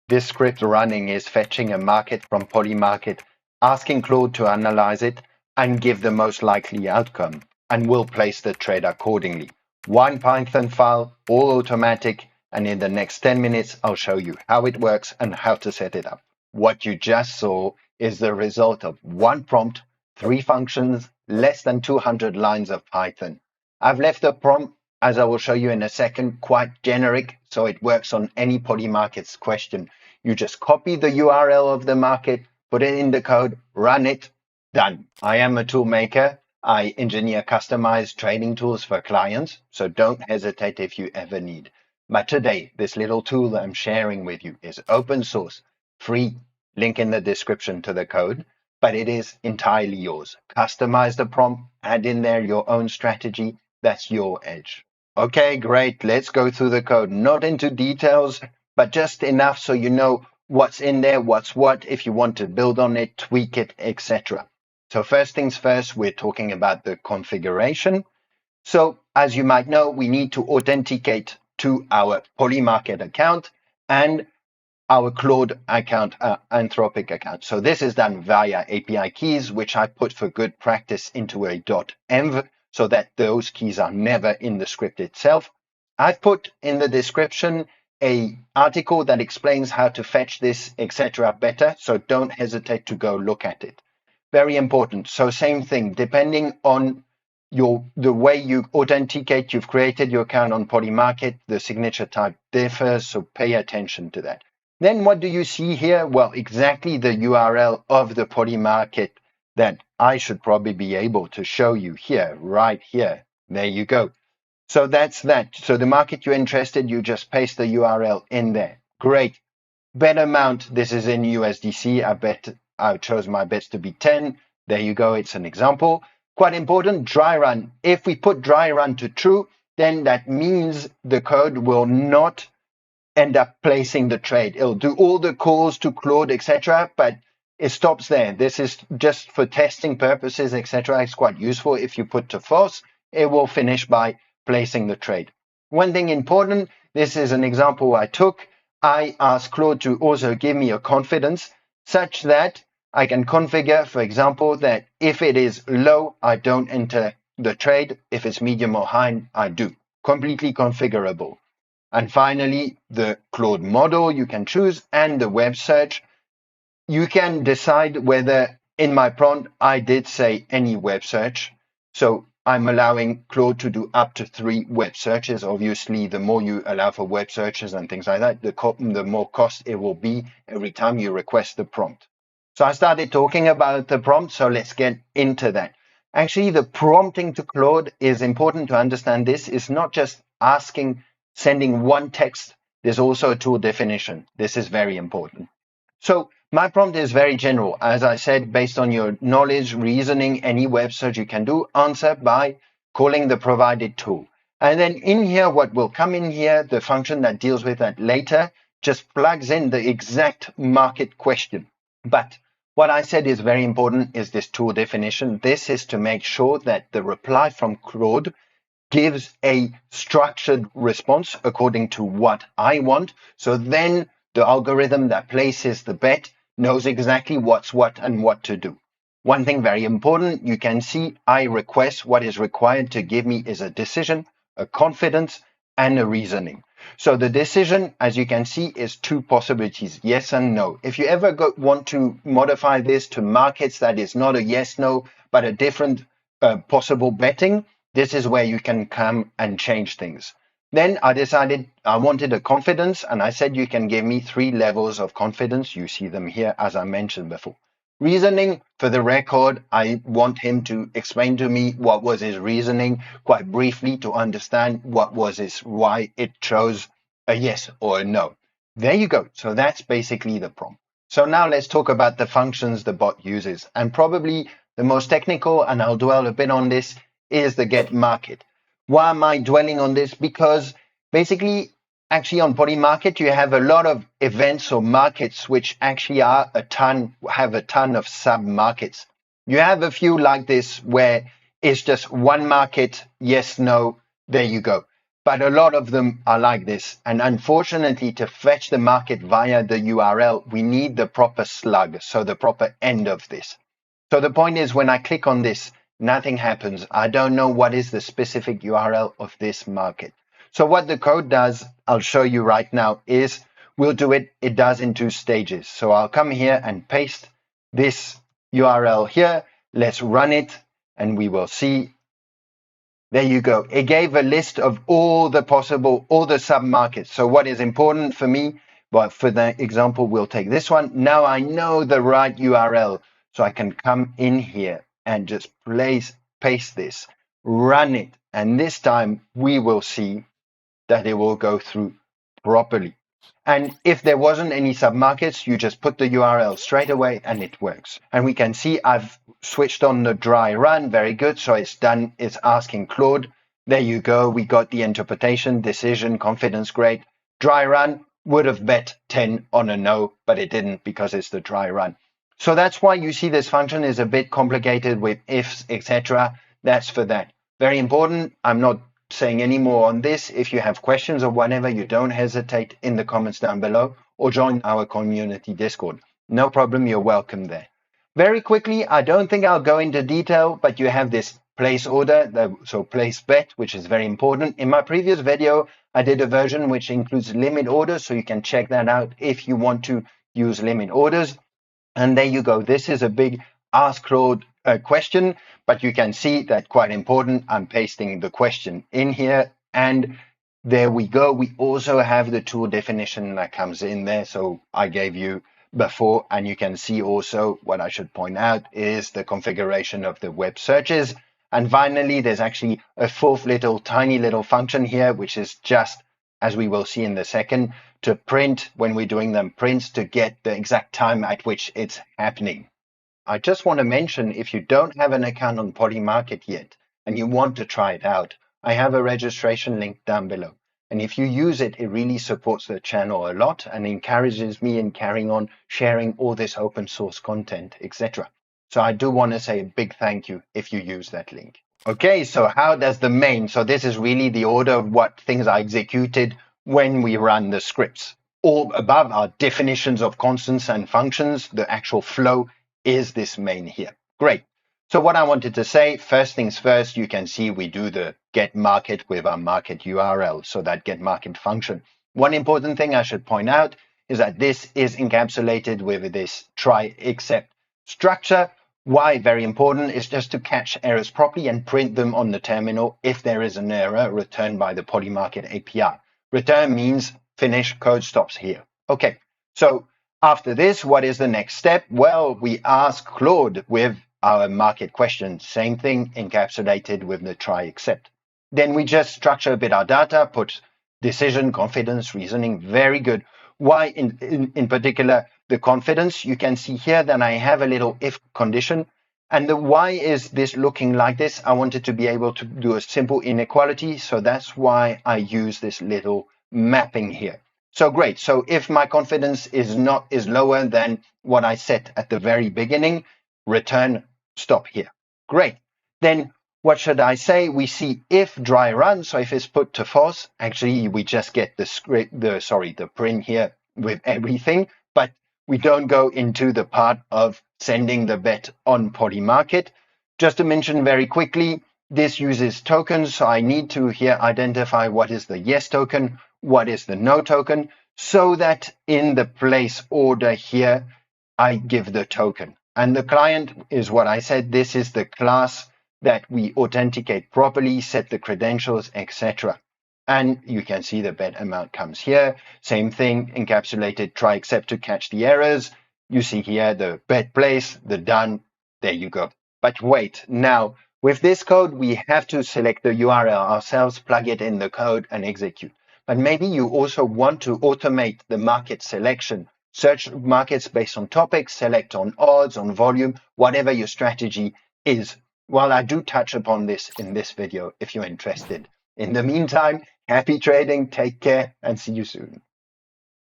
This script running is fetching a market from Polymarket, asking Claude to analyze it and give the most likely outcome, and will place the trade accordingly. One Python file, all automatic, and in the next 10 minutes, I'll show you how it works and how to set it up. What you just saw is the result of one prompt, 3 functions, less than 200 lines of Python. I've left the prompt, as I will show you in a second, quite generic, so it works on any Polymarket's question. You just copy the URL of the market, put it in the code, run it, done. I am a tool maker. I engineer customized trading tools for clients, so don't hesitate if you ever need. But today, this little tool that I'm sharing with you is open source, free, link in the description to the code, but it is entirely yours. Customize the prompt, add in there your own strategy. That's your edge. Okay, great. Let's go through the code. Not into details, but just enough so you know what's in there, what's what, if you want to build on it, tweak it, etc. So first things first, we're talking about the configuration. So as you might know, we need to authenticate to our Polymarket account and our Claude account, Anthropic account. So this is done via API keys, which I put for good practice into a .env so that those keys are never in the script itself. I've put in the description an article that explains how to fetch this, etc. better. So don't hesitate to go look at it. Very important. So same thing, depending on the way you authenticate, you've created your account on Polymarket, the signature type differs, so pay attention to that. Then what do you see here? Well, exactly the URL of the Polymarket that I should probably be able to show you here, right here. There you go. So that's that. So the market you're interested, you just paste the URL in there. Great. Bet amount, this is in USDC. I chose my bets to be 10. There you go. It's an example. Quite important, dry run. If we put dry run to true, then that means the code will not end up placing the trade. It'll do all the calls to Claude, etc., but it stops there. This is just for testing purposes, etc. It's quite useful. If you put to false, it will finish by placing the trade. One thing important, this is an example I took. I asked Claude to also give me a confidence such that I can configure, for example, that if it is low, I don't enter the trade. If it's medium or high, I do. Completely configurable. And finally, the Claude model you can choose and the web search. You can decide whether in my prompt I did say any web search. So I'm allowing Claude to do up to 3 web searches. Obviously, the more you allow for web searches and things like that, the more cost it will be every time you request the prompt. So I started talking about the prompt, so let's get into that. Actually, the prompting to Claude is important to understand. This is not just sending one text. There's also a tool definition. This is very important. So my prompt is very general. As I said, based on your knowledge, reasoning, any web search you can do, answer by calling the provided tool. And then in here, what will come in here, the function that deals with that later, just plugs in the exact market question. But what I said is very important is this tool definition. This is to make sure that the reply from Claude gives a structured response according to what I want. So then the algorithm that places the bet knows exactly what's what and what to do. One thing very important, you can see I request what is required to give me is a decision, a confidence, and a reasoning. So the decision, as you can see, is 2 possibilities, yes and no. If you ever want to modify this to markets that is not a yes, no, but a different possible betting, this is where you can come and change things. Then I decided I wanted a confidence, and I said you can give me 3 levels of confidence. You see them here, as I mentioned before. Reasoning, for the record, I want him to explain to me what was his reasoning quite briefly to understand why it chose a yes or a no. There you go. So that's basically the prompt. So now let's talk about the functions the bot uses. And probably the most technical, and I'll dwell a bit on this, is the get market. Why am I dwelling on this? Because basically, actually on Polymarket, you have a lot of events or markets which actually have a ton of sub-markets. You have a few like this where it's just one market, yes, no, there you go. but a lot of them are like this. And unfortunately, to fetch the market via the URL, we need the proper slug, so the proper end of this. So the point is, when I click on this, nothing happens. I don't know what is the specific URL of this market. So what the code does, I'll show you right now, is we'll do it. It does in 2 stages. So I'll come here and paste this URL here. Let's run it and we will see. There you go. It gave a list of all the sub-markets. So what is important for me, well, for the example, we'll take this one. Now I know the right URL. So I can come in here and just paste this, run it. And this time we will see that it will go through properly. And if there wasn't any submarkets, you just put the URL straight away and it works. And we can see I've switched on the dry run. Very good. So it's done. It's asking Claude. There you go. We got the interpretation, decision, confidence grade. Dry run would have bet 10 on a no, but it didn't because it's the dry run. So that's why you see this function is a bit complicated with ifs, etc. That's for that. Very important. I'm not saying any more on this. If you have questions or whatever, you don't hesitate in the comments down below or join our community Discord. No problem, you're welcome there. Very quickly, I don't think I'll go into detail, but you have this place order, so place bet, which is very important. In my previous video, I did a version which includes limit orders, so you can check that out if you want to use limit orders. And there you go. This is a big Ask Claude question, but you can see that quite important. I'm pasting the question in here, and there we go. We also have the tool definition that comes in there. So I gave you before, and you can see also what I should point out is the configuration of the web searches. And finally, there's actually a fourth tiny little function here, which is just, as we will see in the second, to print when we're doing them prints to get the exact time at which it's happening. I just want to mention, if you don't have an account on Polymarket yet and you want to try it out, I have a registration link down below. And if you use it, it really supports the channel a lot and encourages me in carrying on sharing all this open source content, etc. So I do want to say a big thank you if you use that link. Okay, so how does the main? So this is really the order of what things are executed when we run the scripts. All above are definitions of constants and functions. The actual flow is this main here. Great. So what I wanted to say, first things first, you can see we do the get market with our market URL, so that get market function. One important thing I should point out is that this is encapsulated with this try except structure. Why? Very important is just to catch errors properly and print them on the terminal if there is an error returned by the Polymarket API. Return means finish, code stops here. Okay, so after this, what is the next step? Well, we ask Claude with our market question. Same thing, encapsulated with the try except. Then we just structure a bit our data, put decision, confidence, reasoning. Very good. Why in particular the confidence? You can see here that I have a little if condition. And the why is this looking like this? I wanted to be able to do a simple inequality. So that's why I use this little mapping here. So great. So if my confidence is lower than what I set at the very beginning, return stop here. Great. Then what should I say? We see if dry run. So if it's put to false, actually we just get the print here with everything, but we don't go into the part of sending the bet on Polymarket. Just to mention very quickly, this uses tokens. So I need to here identify what is the yes token, what is the no token, so that in the place order here, I give the token. And the client is what I said. This is the class that we authenticate properly, set the credentials, etc. And you can see the bet amount comes here. Same thing, encapsulated try except to catch the errors. You see here the bet place, the done. There you go. But wait, now with this code, we have to select the URL ourselves, plug it in the code and execute. But maybe you also want to automate the market selection. Search markets based on topics, select on odds, on volume, whatever your strategy is. Well, I do touch upon this in this video if you're interested. In the meantime, happy trading, take care, and see you soon.